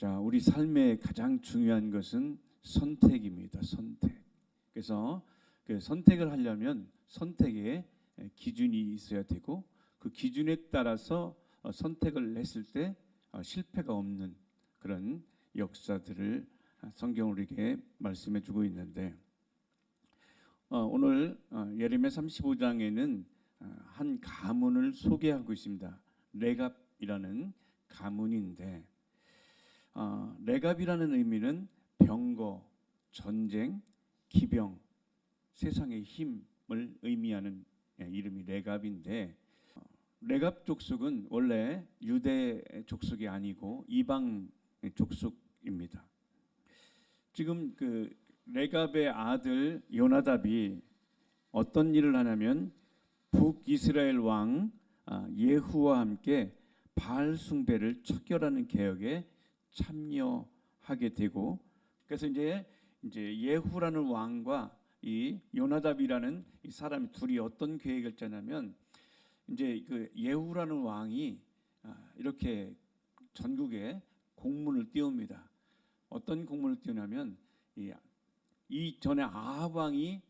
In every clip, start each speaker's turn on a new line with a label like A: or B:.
A: 자, 우리 삶의 가장 중요한 것은 선택입니다. 선택. 그래서 그 선택을 하려면 선택에 기준이 있어야 되고 그 기준에 따라서 선택을 했을 때 실패가 없는 그런 역사들을 성경으로 이렇게 말씀해 주고 있는데 오늘 예레미야 35장에는 한 가문을 소개하고 있습니다. 레갑이라는 가문인데 레갑이라는 의미는 병거, 전쟁, 기병, 세상의 힘을 의미하는 이름이 레갑인데 레갑 족속은 원래 유대 족속이 아니고 이방 족속입니다. 지금 그 레갑의 아들 요나답이 어떤 일을 하냐면 북이스라엘 왕 예후와 함께 바알 숭배를 척결하는 개혁에 참여하게 되고 그래서 이제 예후라는 왕과 이 요나답이라는 이 사람이 둘이 어떤 계획을 짜냐면 이제 그 예후라는 왕이 이렇게 전국에 공문을 띄웁니다. 어떤 공문을 띄우냐면 이 전에 아합 왕이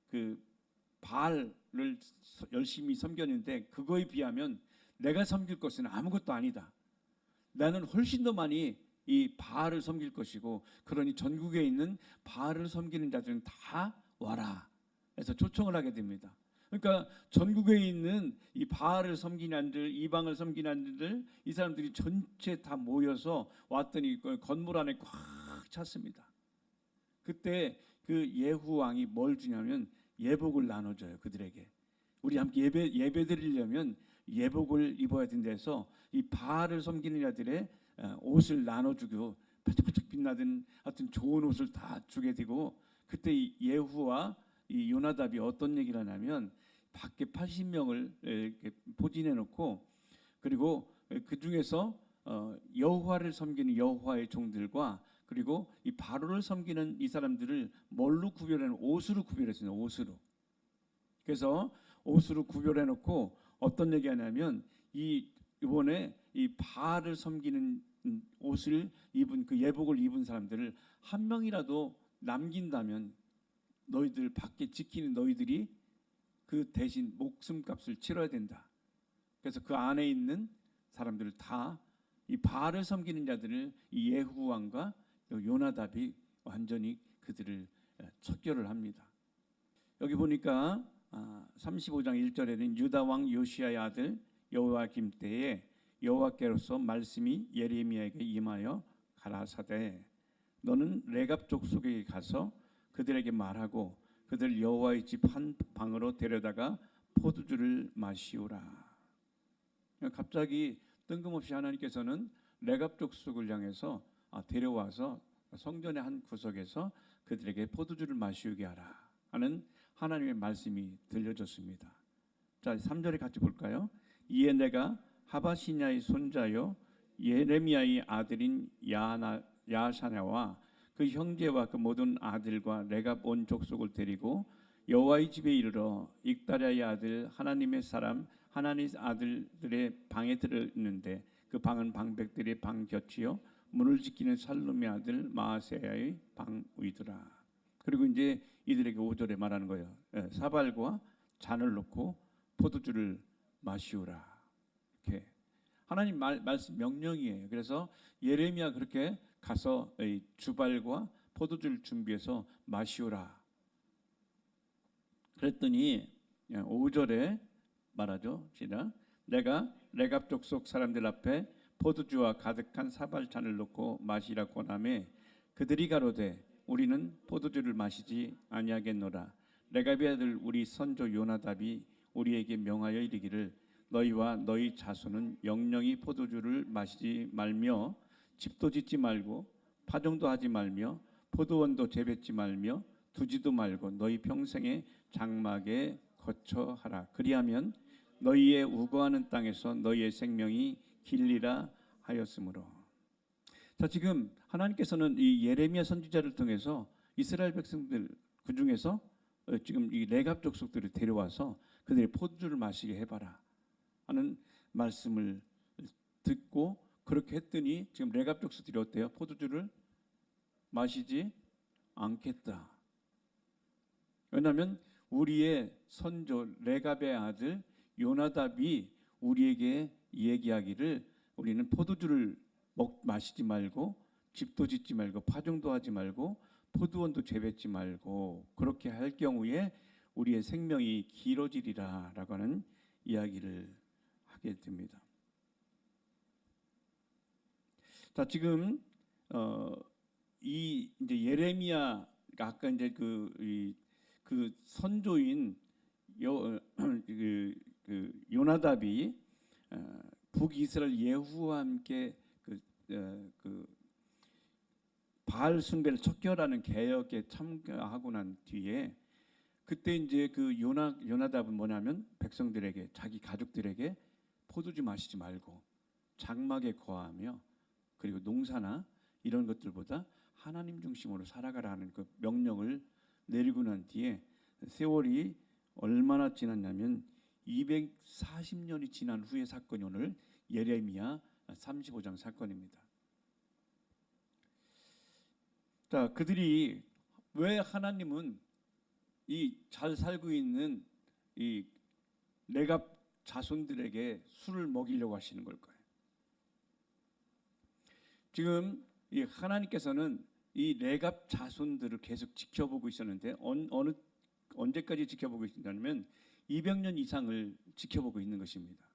A: 그 바알을 열심히 섬겼는데 그거에 비하면 내가 섬길 것은 아무것도 아니다. 나는 훨씬 더 많이 이 바알을 섬길 것이고 그러니 전국에 있는 바알을 섬기는 자들은 다 와라. 그래서 초청을 하게 됩니다. 그러니까 전국에 있는 이 바알을 섬기는 자들, 이방을 섬기는 자들, 이 사람들이 전체 다 모여서 왔더니 건물 안에 꽉 찼습니다. 그때 그 예후 왕이 뭘 주냐면 예복을 나눠줘요. 그들에게. 우리 함께 예배 드리려면 예복을 입어야 된다해서 이 바알을 섬기는 자들의 옷을 나눠주고 반짝반짝 빛나던 하여튼 좋은 옷을 다 주게 되고 그때 이 예후와 이 요나답이 어떤 얘기를 하냐면 밖에 80명을 이렇게 포진해 놓고 그리고 그 중에서 여호와를 섬기는 여호와의 종들과 그리고 이 바로를 섬기는 이 사람들을 뭘로 구별해놓은 옷으로 구별했어요. 옷으로. 그래서 옷으로 구별해 놓고 어떤 얘기하냐면 이번에 이 바알을 섬기는 옷을 입은 그 예복을 입은 사람들을 한 명이라도 남긴다면 너희들 밖에 지키는 너희들이 그 대신 목숨값을 치러야 된다. 그래서 그 안에 있는 사람들을 다 이 바알을 섬기는 자들을 이 예후 왕과 요나답이 완전히 그들을 척결을 합니다. 여기 보니까 35장 1절에는 유다 왕 요시야의 아들 여호야김 때에 여호와께로서 말씀이 예레미야에게 임하여 가라사대 너는 레갑 족속에게 가서 그들에게 말하고 그들 여호와의 집 한 방으로 데려다가 포도주를 마시오라. 갑자기 뜬금없이 하나님께서는 레갑 족속을 향해서 데려와서 성전의 한 구석에서 그들에게 포도주를 마시게 하라 하는 하나님의 말씀이 들려졌습니다. 자, 3절에 같이 볼까요? 이에 내가 하바시냐의 손자요 예레미야의 아들인 야사냐와 그 형제와 그 모든 아들과 레갑 온 족속을 데리고 여호와의 집에 이르러 익다랴의 아들 하나님의 사람 하나님 아들들의 방에 들었는데 그 방은 방백들의 방 곁이요 문을 지키는 살룸의 아들 마아세야의 방 위더라. 그리고 이제 이들에게 5절에 말하는 거예요. 사발과 잔을 놓고 포도주를 마시오라. 이렇게 하나님 말씀 명령이에요. 그래서 예레미야 그렇게 가서 주발과 포도주를 준비해서 마시오라. 그랬더니 5절에 말하죠. 시작. 내가 레갑 족속 사람들 앞에 포도주와 가득한 사발잔을 놓고 마시라 권하매 그들이 가로되 우리는 포도주를 마시지 아니하겠노라. 레갑의 아들 우리 선조 요나답이 우리에게 명하여 이르기를 너희와 너희 자손은 영영이 포도주를 마시지 말며 집도 짓지 말고 파종도 하지 말며 포도원도 재배치 말며 두지도 말고 너희 평생에 장막에 거처하라. 그리하면 너희의 우거하는 땅에서 너희의 생명이 길리라 하였으므로. 자, 지금 하나님께서는 이 예레미야 선지자를 통해서 이스라엘 백성들 그 중에서 지금 이 레갑 족속들을 데려와서 그들의 포도주를 마시게 해봐라 하는 말씀을 듣고 그렇게 했더니 지금 레갑 족속들이 어때요? 포도주를 마시지 않겠다. 왜냐하면 우리의 선조 레갑의 아들 요나답이 우리에게 얘기하기를 우리는 포도주를 마시지 말고 집도 짓지 말고 파종도 하지 말고 포도원도 재배치 말고 그렇게 할 경우에 우리의 생명이 길어지리라 라고 하는 이야기를 하게 됩니다. 자, 지금 이 이제 예레미야가 아까 이제 그 선조인 요나답이 북이스라엘 예후와 함께 그 바알 숭배를 척결하는 개혁에 참가하고 난 뒤에 그때 이제 그 요나답은 뭐냐면 백성들에게 자기 가족들에게 포도주 마시지 말고 장막에 거하며 그리고 농사나 이런 것들보다 하나님 중심으로 살아가라는 그 명령을 내리고 난 뒤에 세월이 얼마나 지났냐면 240년이 지난 후의 사건이 오늘 예레미야 35장 사건입니다. 자, 그들이 왜 하나님은 이 잘 살고 있는 이 레갑 자손들에게 술을 먹이려고 하시는 걸까요? 지금 이 하나님께서는 이 레갑 자손들을 계속 지켜보고 있었는데 언제까지 지켜보고 있냐면 200년 이상을 지켜보고 있는 것입니다.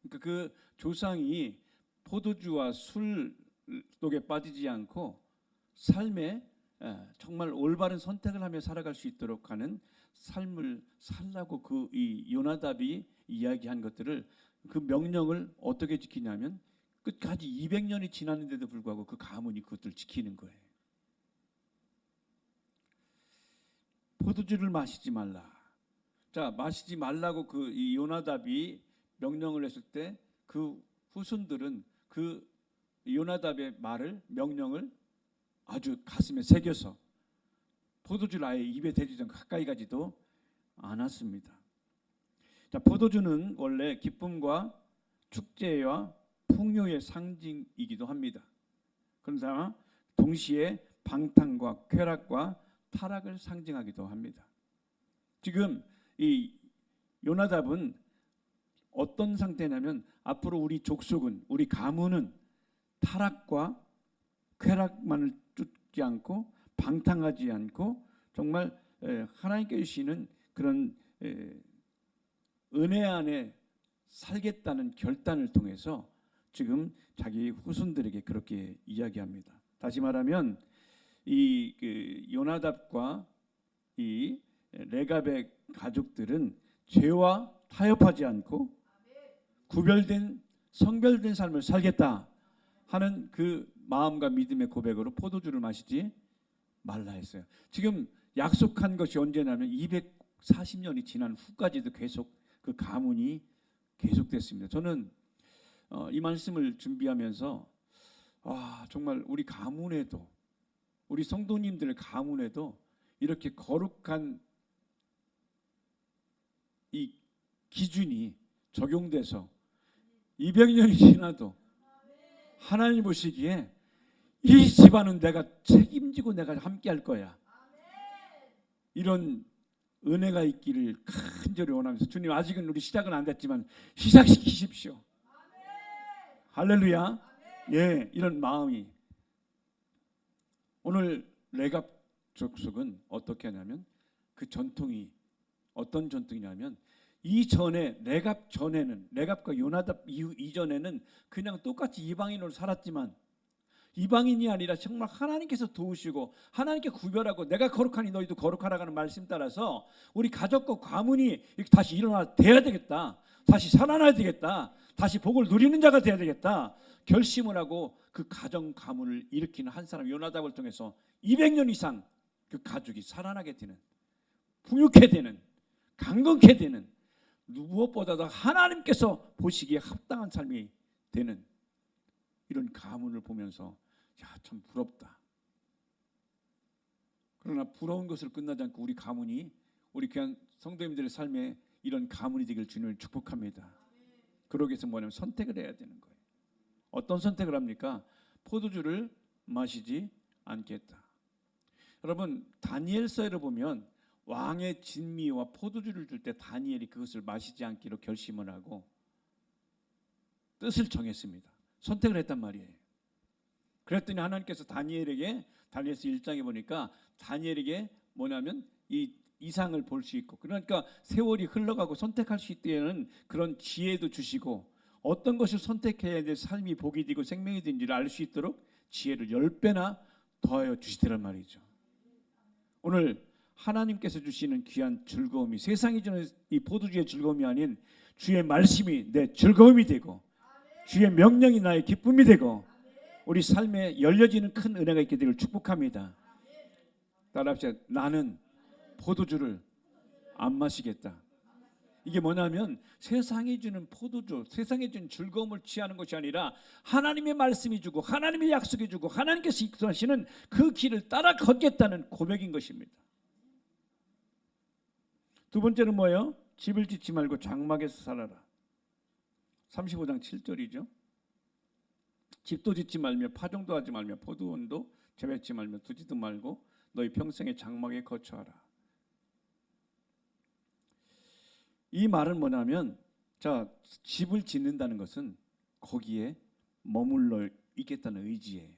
A: 그러니까 그 조상이 포도주와 술 속에 빠지지 않고 삶에 정말 올바른 선택을 하며 살아갈 수 있도록 하는 삶을 살라고 그 이 요나답이 이야기한 것들을 그 명령을 어떻게 지키냐면 끝까지 200년이 지났는데도 불구하고 그 가문이 그것들을 지키는 거예요. 포도주를 마시지 말라. 자, 마시지 말라고 그 이 요나답이 명령을 했을 때 그 후손들은 그 요나답의 말을 명령을 아주 가슴에 새겨서 포도주를 아예 입에 대지 않고 가까이 가지도 않았습니다. 자, 포도주는 원래 기쁨과 축제와 풍요의 상징이기도 합니다. 그러나 동시에 방탕과 쾌락과 타락을 상징하기도 합니다. 지금 이 요나답은 어떤 상태냐면 앞으로 우리 족속은 우리 가문은 타락과 쾌락만을 쫓지 않고 방탕하지 않고 정말 하나님께 주시는 그런 은혜 안에 살겠다는 결단을 통해서 지금 자기 후손들에게 그렇게 이야기합니다. 다시 말하면 이 요나답과 이 레갑의 가족들은 죄와 타협하지 않고 구별된 성별된 삶을 살겠다 하는 그 마음과 믿음의 고백으로 포도주를 마시지 말라 했어요. 지금 약속한 것이 언제냐면 240년이 지난 후까지도 계속 그 가문이 계속됐습니다. 저는 이 말씀을 준비하면서 정말 우리 가문에도 우리 성도님들 가문에도 이렇게 거룩한 이 기준이 적용돼서 200년이 지나도 하나님 보시기에 이 집안은 내가 책임지고 내가 함께 할 거야. 이런 은혜가 있기를 간절히 원하면서 주님 아직은 우리 시작은 안 됐지만 시작시키십시오. 할렐루야. 예, 이런 마음이 오늘 레갑 족속은 어떻게 하냐면 그 전통이 어떤 전통이냐면 이전에 레갑 전에는 레갑과 요나답 이전에는 그냥 똑같이 이방인으로 살았지만 이방인이 아니라 정말 하나님께서 도우시고 하나님께 구별하고 내가 거룩하니 너희도 거룩하라는 말씀 따라서 우리 가족과 가문이 이렇게 다시 일어나 돼야 되겠다. 다시 살아나야 되겠다. 다시 복을 누리는 자가 돼야 되겠다. 결심을 하고 그 가정 가문을 일으키는 한 사람 요나답을 통해서 200년 이상 그 가족이 살아나게 되는 풍요케 되는 강건케 되는 무엇보다도 하나님께서 보시기에 합당한 삶이 되는 이런 가문을 보면서 참 부럽다. 그러나 부러운 것으로 끝나지 않고 우리 가문이 우리 귀한 성도님들의 삶에 이런 가문이 되길 주님을 축복합니다. 그러기 위해서 뭐냐면 선택을 해야 되는 거예요. 어떤 선택을 합니까? 포도주를 마시지 않겠다. 여러분, 다니엘서를 보면 왕의 진미와 포도주를 줄 때 다니엘이 그것을 마시지 않기로 결심을 하고 뜻을 정했습니다. 선택을 했단 말이에요. 그랬더니 하나님께서 다니엘서 1장에 보니까 다니엘에게 뭐냐면 이 이상을 볼 수 있고, 그러니까 세월이 흘러가고 선택할 수 있는 그런 지혜도 주시고, 어떤 것을 선택해야 될 삶이 복이 되고 생명이 된지를 알 수 있도록 지혜를 10배나 더하여 주시더란 말이죠. 오늘 하나님께서 주시는 귀한 즐거움이 세상이 주는 이 포도주의 즐거움이 아닌 주의 말씀이 내 즐거움이 되고 주의 명령이 나의 기쁨이 되고 우리 삶에 열려지는 큰 은혜가 있게 되기를 축복합니다. 따라합시다. 나는 포도주를 안 마시겠다. 이게 뭐냐면 세상이 주는 포도주, 세상이 주는 즐거움을 취하는 것이 아니라 하나님의 말씀이 주고 하나님의 약속이 주고 하나님께서 이끌어하시는 그 길을 따라 걷겠다는 고백인 것입니다. 두 번째는 뭐예요? 집을 짓지 말고 장막에서 살아라. 35장 7절이죠. 집도 짓지 말며 파종도 하지 말며 포도원도 재배치 말며 두지도 말고 너희 평생의 장막에 거처하라. 이 말은 뭐냐면, 자, 집을 짓는다는 것은 거기에 머물러 있겠다는 의지예요.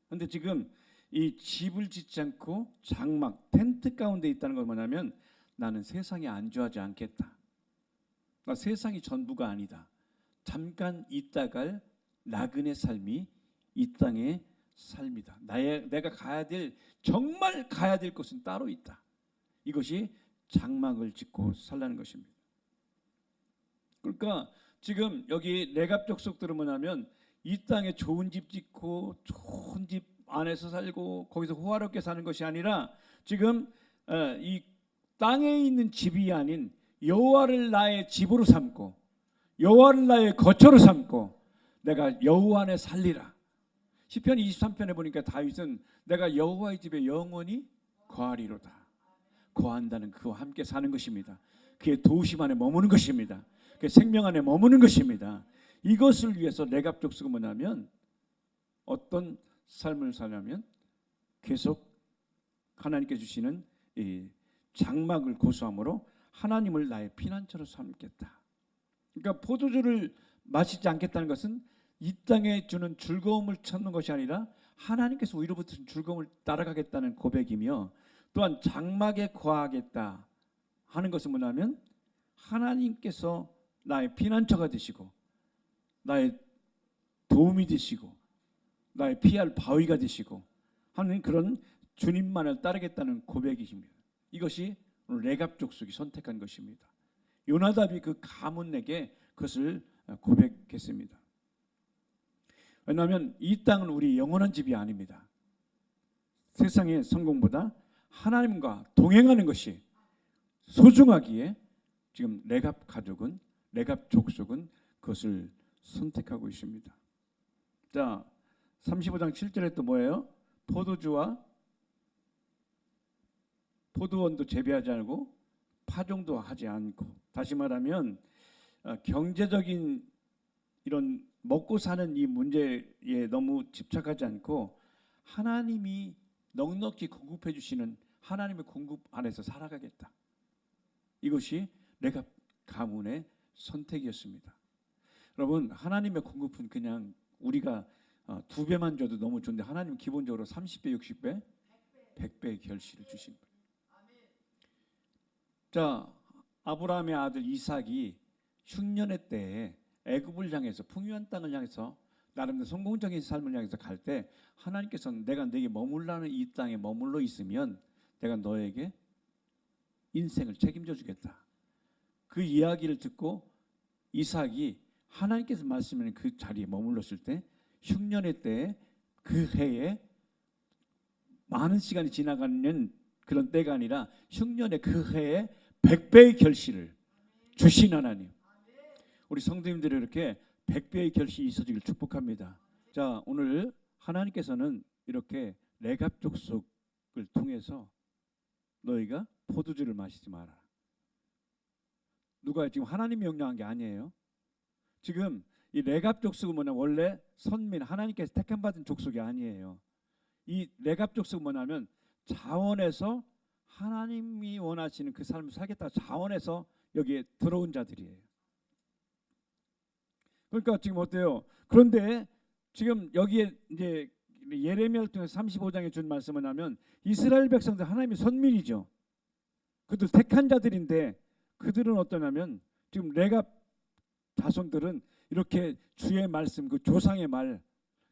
A: 그런데 지금 이 집을 짓지 않고 장막, 텐트 가운데 있다는 건 뭐냐면 나는 세상에 안주하지 않겠다. 나 세상이 전부가 아니다. 잠깐 있다갈 나그네 삶이 이 땅의 삶이다. 내가 정말 가야 될 곳은 따로 있다. 이것이 장막을 짓고 살라는 것입니다. 그러니까 지금 여기 레갑 족속들은 뭐냐면 이 땅에 좋은 집 짓고 좋은 집 안에서 살고 거기서 호화롭게 사는 것이 아니라 지금 이 땅에 있는 집이 아닌 여호와를 나의 집으로 삼고 여호와를 나의 거처로 삼고 내가 여호와 안에 살리라. 시편 23편에 보니까 다윗은 내가 여호와의 집에 영원히 거하리로다. 거한다는 그와 함께 사는 것입니다. 그의 도우심 안에 머무는 것입니다. 그의 생명 안에 머무는 것입니다. 이것을 위해서 레갑 족속은 뭐냐면 어떤 삶을 사냐면 계속 하나님께 주시는 이 장막을 고수함으로 하나님을 나의 피난처로 삼겠다. 그러니까 포도주를 마시지 않겠다는 것은 이 땅에 주는 즐거움을 찾는 것이 아니라 하나님께서 위로부터 즐거움을 따라가겠다는 고백이며, 또한 장막에 거하겠다 하는 것은 뭐냐면 하나님께서 나의 피난처가 되시고 나의 도움이 되시고 나의 피할 바위가 되시고 하는 그런 주님만을 따르겠다는 고백이십니다. 이것이 오늘 레갑 족속이 선택한 것입니다. 요나답이 그 가문에게 그것을 고백했습니다. 왜냐하면 이 땅은 우리 영원한 집이 아닙니다. 세상의 성공보다 하나님과 동행하는 것이 소중하기에 지금 레갑 족속은 그것을 선택하고 있습니다. 자, 35장 7절에 또 뭐예요? 포도원도 재배하지 않고 파종도 하지 않고, 다시 말하면 경제적인 이런 먹고 사는 이 문제에 너무 집착하지 않고 하나님이 넉넉히 공급해 주시는 하나님의 공급 안에서 살아가겠다. 이것이 레갑 가문의 선택이었습니다. 여러분, 하나님의 공급은 그냥 우리가 2배만 줘도 너무 좋은데 하나님은 기본적으로 30배, 60배, 100배의 결실을 주십니다. 자, 아브라함의 아들 이삭이 흉년의 때에 애굽을 향해서 풍요한 땅을 향해서 나름대로 성공적인 삶을 향해서 갈 때 하나님께서는 내가 너에게 머물라는 이 땅에 머물러 있으면 내가 너에게 인생을 책임져 주겠다. 그 이야기를 듣고 이삭이 하나님께서 말씀하는 그 자리에 머물렀을 때 흉년의 때에 그 해에 많은 시간이 지나가는 그런 때가 아니라 흉년의 그 해에 100배의 결실을 주신 하나님, 우리 성도님들이 이렇게 100배의 결실이 있어지길 축복합니다. 자, 오늘 하나님께서는 이렇게 레갑 족속을 통해서 너희가 포도주를 마시지 마라. 누가 지금 하나님이 명령한 게 아니에요. 지금 이 레갑 족속은 뭐냐, 원래 선민 하나님께서 택함 받은 족속이 아니에요. 이 레갑 족속은 뭐냐면 자원해서 하나님이 원하시는 그 삶을 살겠다 자원해서 여기에 들어온 자들이에요. 그러니까 지금 어때요? 그런데 지금 여기에 이제 예레미야를 통해서 35장에 준 말씀을 하면 이스라엘 백성들 하나님의 선민이죠. 그들 택한 자들인데 그들은 어떠냐면 지금 레갑 자손들은 이렇게 주의 말씀, 그 조상의 말,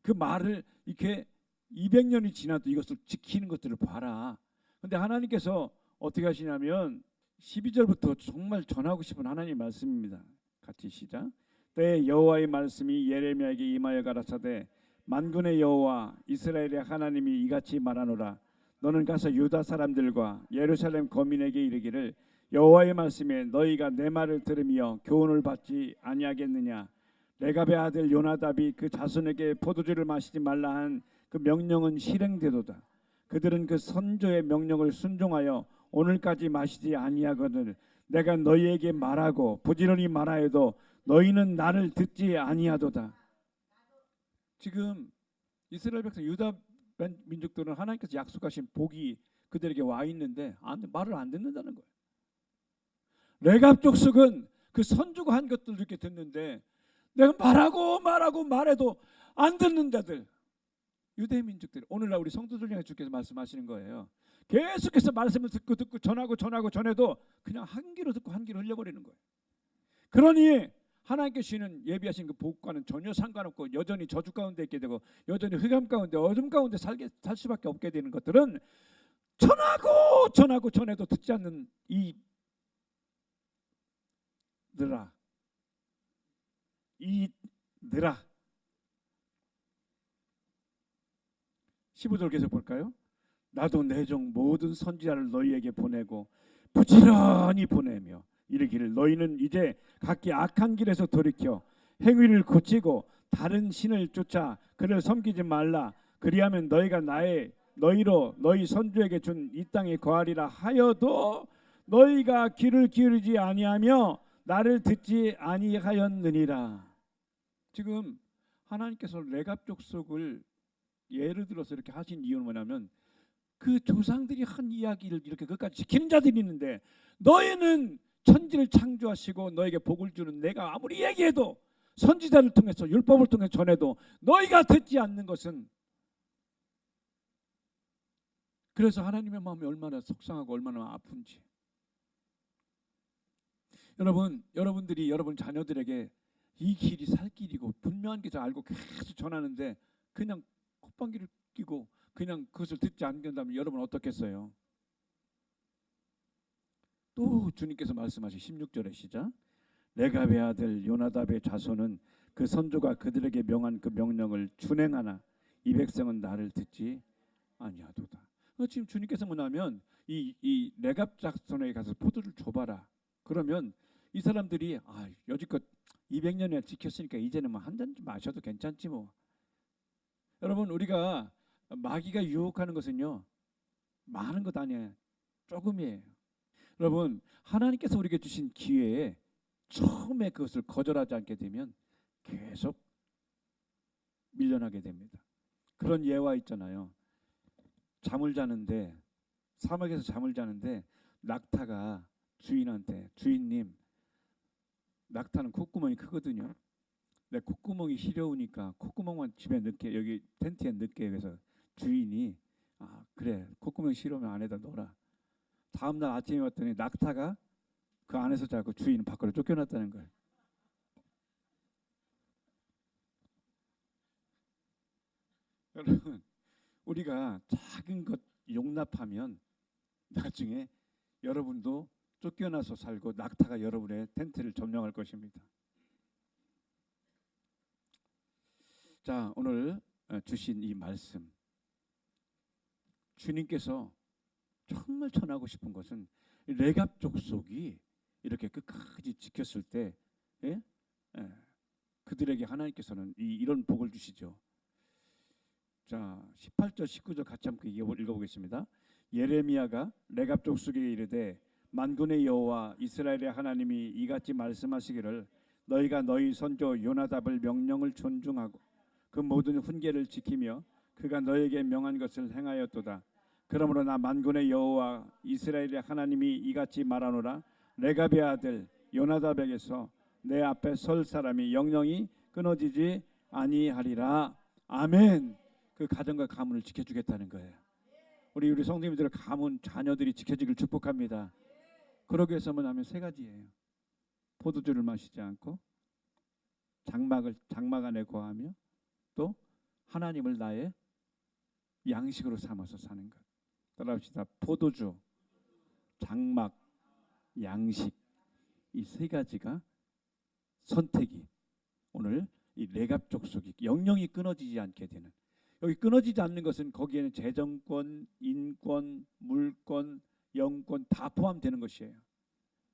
A: 그 말을 이렇게 200년이 지나도 이것을 지키는 것들을 봐라. 근데 하나님께서 어떻게 하시냐면 12절부터 정말 전하고 싶은 하나님의 말씀입니다. 같이 시작. 때에 여호와의 말씀이 예레미야에게 임하여 가라사대 만군의 여호와 이스라엘의 하나님이 이같이 말하노라. 너는 가서 유다 사람들과 예루살렘 거민에게 이르기를 여호와의 말씀에 너희가 내 말을 들으며 교훈을 받지 아니하겠느냐. 레갑의 아들 요나답이 그 자손에게 포도주를 마시지 말라 한 그 명령은 실행되도다. 그들은 그 선조의 명령을 순종하여 오늘까지 마시지 아니하거늘 내가 너희에게 말하고 부지런히 말하여도 너희는 나를 듣지 아니하도다. 지금 이스라엘 백성 유다 민족들은 하나님께서 약속하신 복이 그들에게 와 있는데 말을 안 듣는다는 거예요. 레갑 족속은 그 선조가 한 것들을 이렇게 듣는데 내가 말해도 안 듣는 자들, 유대 민족들. 오늘날 우리 성도들 향해 주께서 말씀하시는 거예요. 계속해서 말씀을 듣고 전해도 그냥 한 귀로 듣고 한 귀로 흘려버리는 거예요. 그러니 하나님께 주시는 예비하신 그 복과는 전혀 상관없고 여전히 저주 가운데 있게 되고 여전히 흑암 가운데 어둠 가운데 살 수밖에 없게 되는 것들은 전해도 듣지 않는 이들아 15절 계속 볼까요? 나도 내 종 모든 선지자를 너희에게 보내고 부지런히 보내며 이르기를 너희는 이제 각기 악한 길에서 돌이켜 행위를 고치고 다른 신을 쫓아 그를 섬기지 말라. 그리하면 너희가 너희로 너희 선조에게 준 이 땅에 거하리라 하여도 너희가 귀를 기울이지 아니하며 나를 듣지 아니하였느니라. 지금 하나님께서 레갑 족속을 예를 들어서 이렇게 하신 이유는 뭐냐면 그 조상들이 한 이야기를 이렇게 끝까지 지키는 자들이 있는데 너희는 천지를 창조하시고 너에게 복을 주는 내가 아무리 얘기해도 선지자를 통해서 율법을 통해 전해도 너희가 듣지 않는 것은, 그래서 하나님의 마음이 얼마나 속상하고 얼마나 아픈지. 여러분들이 여러분 자녀들에게 이 길이 살 길이고 분명한 것을 알고 계속 전하는데 그냥 콧방귀를 끼고 그냥 그것을 듣지 않는다면 여러분 어떻겠어요? 또 주님께서 말씀하신 16절의 시작. 레갑의 아들 요나답의 자손은 그 선조가 그들에게 명한 그 명령을 준행하나 이 백성은 나를 듣지 아니하도다. 지금 주님께서 뭐냐면 이 레갑 자손에게 가서 포도를 줘봐라. 그러면 이 사람들이 여지껏 200년이나 지켰으니까 이제는 뭐 한 잔 좀 마셔도 괜찮지 뭐. 여러분 우리가 마귀가 유혹하는 것은요 많은 것 아니에요. 조금이에요. 여러분 하나님께서 우리에게 주신 기회에 처음에 그것을 거절하지 않게 되면 계속 밀려나게 됩니다. 그런 예화 있잖아요. 사막에서 잠을 자는데 낙타가 주인한테 주인님 낙타는 콧구멍이 크거든요. 내 콧구멍이 시려우니까 콧구멍만 집에 넣게 여기 텐트에 넣게 해서 주인이 그래 콧구멍이 시려우면 안에다 넣어라. 다음날 아침에 왔더니 낙타가 그 안에서 자고 주인은 밖으로 쫓겨났다는 거예요. 여러분 우리가 작은 것 용납하면 나중에 여러분도 쫓겨나서 살고 낙타가 여러분의 텐트를 점령할 것입니다. 자, 오늘 주신 이 말씀, 주님께서 정말 전하고 싶은 것은 레갑 족속이 이렇게 끝까지 지켰을 때 그들에게 하나님께서는 이런 복을 주시죠. 자, 18절 19절 같이 함께 읽어보겠습니다. 예레미야가 레갑 족속에게 이르되 만군의 여호와 이스라엘의 하나님이 이같이 말씀하시기를 너희가 너희 선조 요나답을 명령을 존중하고 그 모든 훈계를 지키며 그가 너에게 명한 것을 행하였도다. 그러므로 나 만군의 여호와 이스라엘의 하나님이 이같이 말하노라. 레갑의 아들 요나답에게서 내 앞에 설 사람이 영영이 끊어지지 아니하리라. 아멘. 그 가정과 가문을 지켜주겠다는 거예요. 우리 성도님들 가문 자녀들이 지켜지길 축복합니다. 그러기 위해서만 하면 세 가지예요. 포도주를 마시지 않고 장막 안에 거하며 또 하나님을 나의 양식으로 삼아서 사는 것. 따라합시다. 포도주, 장막, 양식, 이 세 가지가 선택이 오늘 이 레갑 족속이 영영이 끊어지지 않게 되는. 여기 끊어지지 않는 것은 거기에는 재정권, 인권, 물권, 영권 다 포함되는 것이에요.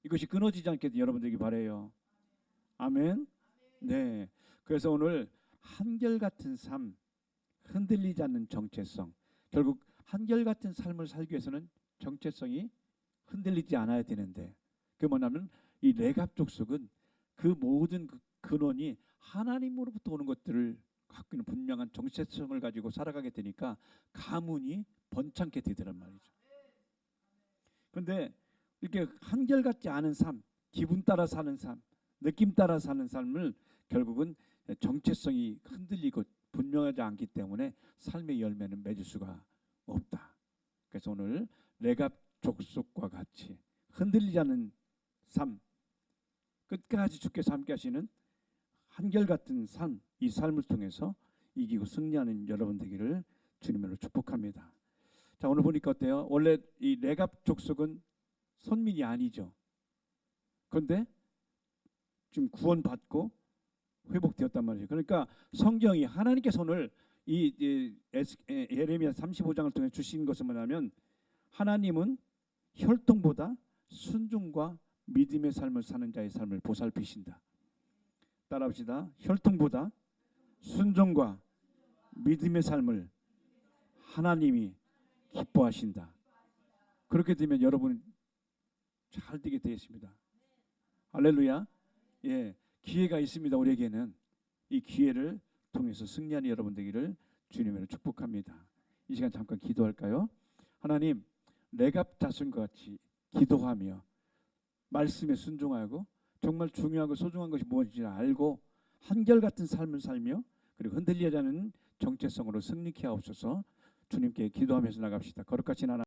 A: 이것이 끊어지지 않게 여러분들에게 바라요. 아멘. 네. 그래서 오늘 한결같은 삶, 흔들리지 않는 정체성. 결국 한결같은 삶을 살기 위해서는 정체성이 흔들리지 않아야 되는데, 그 뭐냐면 이 레갑 족속은 그 모든 그 근원이 하나님으로부터 오는 것들을 갖고 있는 분명한 정체성을 가지고 살아가게 되니까 가문이 번창게 되더란 말이죠. 그런데 이렇게 한결같지 않은 삶, 기분 따라 사는 삶, 느낌 따라 사는 삶을 결국은 정체성이 흔들리고 분명하지 않기 때문에 삶의 열매는 맺을 수가 없다. 그래서 오늘 레갑 족속과 같이 흔들리지 않는 삶, 끝까지 주께서 함께 하시는 한결같은 삶, 이 삶을 통해서 이기고 승리하는 여러분 되기를 주님으로 축복합니다. 자, 오늘 보니까 어때요? 원래 이 레갑 족속은 선민이 아니죠. 그런데 지금 구원받고 회복되었단 말이죠. 그러니까 성경이 하나님께서 오늘 이 예레미야 35장을 통해 주신 것은 뭐냐면 하나님은 혈통보다 순종과 믿음의 삶을 사는 자의 삶을 보살피신다. 따라합시다. 혈통보다 순종과 믿음의 삶을 하나님이 기뻐하신다. 그렇게 되면 여러분 잘 되게 되겠습니다. 할렐루야. 예, 기회가 있습니다. 우리에게는 이 기회를 통해서 승리하는 여러분 되기를 주님으로 축복합니다. 이 시간 잠깐 기도할까요? 하나님, 레갑 자손과 같이 기도하며 말씀에 순종하고 정말 중요하고 소중한 것이 무엇인지 알고 한결같은 삶을 살며 그리고 흔들리지 않는 정체성으로 승리케 하옵소서. 주님께 기도하면서 나갑시다. 거룩하신 하나님.